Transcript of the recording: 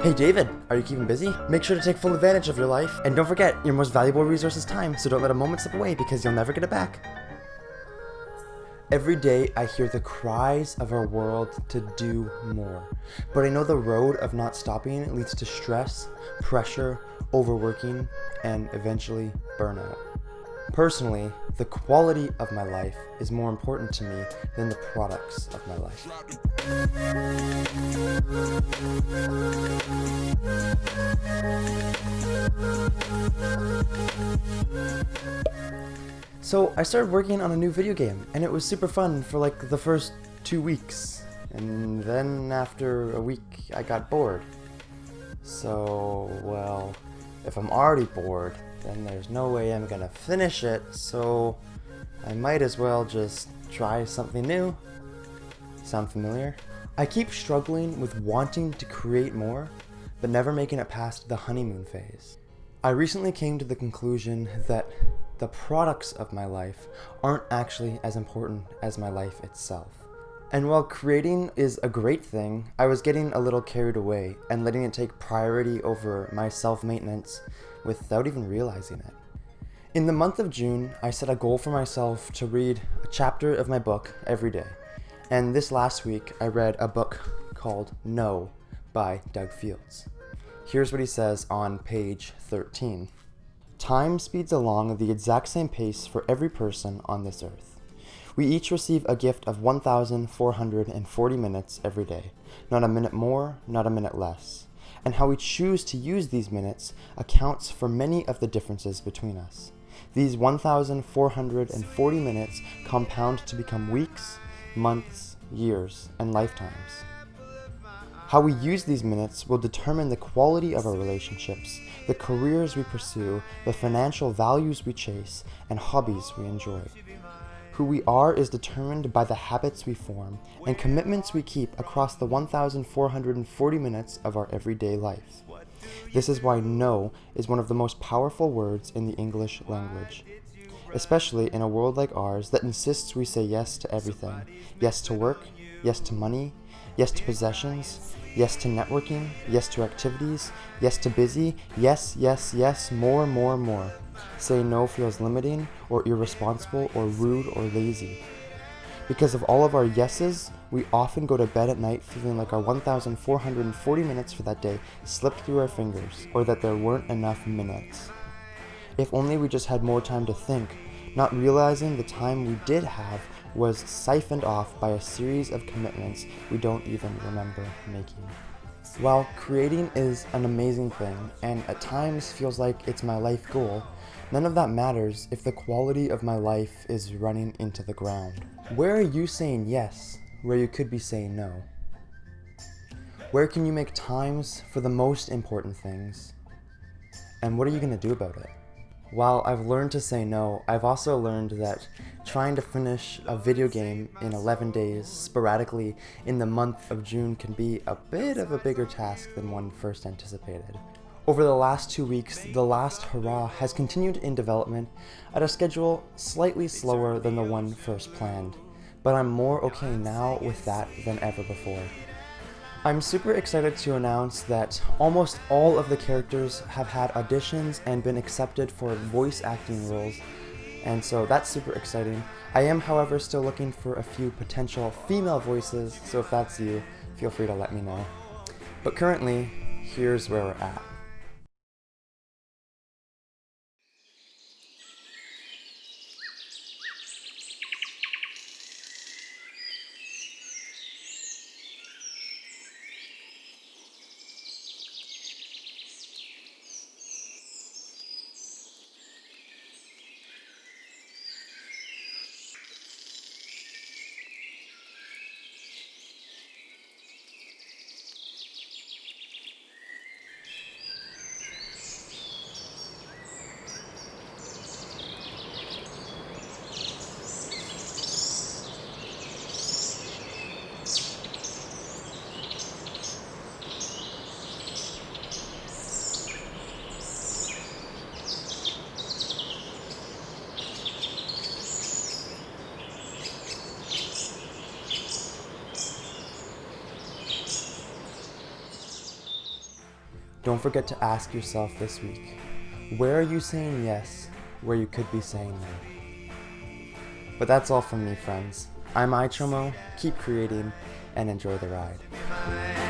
Hey David, are you keeping busy? Make sure to take full advantage of your life. And don't forget, your most valuable resource is time, so don't let a moment slip away because you'll never get it back. Every day I hear the cries of our world to do more. But I know the road of not stopping leads to stress, pressure, overworking, and eventually burnout. Personally, the quality of my life is more important to me than the products of my life. So I started working on a new video game, and it was super fun for like the first 2 weeks. And then after a week, I got bored. So, well, if I'm already bored, then there's no way I'm gonna finish it, so I might as well just try something new. Sound familiar? I keep struggling with wanting to create more, but never making it past the honeymoon phase. I recently came to the conclusion that the products of my life aren't actually as important as my life itself. And while creating is a great thing, I was getting a little carried away and letting it take priority over my self-maintenance without even realizing it. In the month of June, I set a goal for myself to read a chapter of my book every day. And this last week, I read a book called No by Doug Fields. Here's what he says on page 13. Time speeds along at the exact same pace for every person on this earth. We each receive a gift of 1,440 minutes every day, not a minute more, not a minute less. And how we choose to use these minutes accounts for many of the differences between us. These 1,440 minutes compound to become weeks, months, years, and lifetimes. How we use these minutes will determine the quality of our relationships, the careers we pursue, the financial values we chase, and hobbies we enjoy. Who we are is determined by the habits we form and commitments we keep across the 1,440 minutes of our everyday life. This is why no is one of the most powerful words in the English language, especially in a world like ours that insists we say yes to everything. Yes to work, yes to money, yes to possessions, yes to networking, yes to activities, yes to busy, yes, yes, yes, more, more, more. Say no feels limiting or irresponsible or rude or lazy. Because of all of our yeses, we often go to bed at night feeling like our 1,440 minutes for that day slipped through our fingers, or that there weren't enough minutes. If only we just had more time to think, not realizing the time we did have was siphoned off by a series of commitments we don't even remember making. While creating is an amazing thing, and at times feels like it's my life goal, none of that matters if the quality of my life is running into the ground. Where are you saying yes, where you could be saying no? Where can you make times for the most important things? And what are you going to do about it? While I've learned to say no, I've also learned that trying to finish a video game in 11 days sporadically in the month of June can be a bit of a bigger task than one first anticipated. Over the last 2 weeks, The Last Hurrah has continued in development at a schedule slightly slower than the one first planned, but I'm more okay now with that than ever before. I'm super excited to announce that almost all of the characters have had auditions and been accepted for voice acting roles, and so that's super exciting. I am, however, still looking for a few potential female voices, so if that's you, feel free to let me know. But currently, here's where we're at. Don't forget to ask yourself this week, where are you saying yes where you could be saying no? But that's all from me, friends. I'm iChomo, keep creating, and enjoy the ride.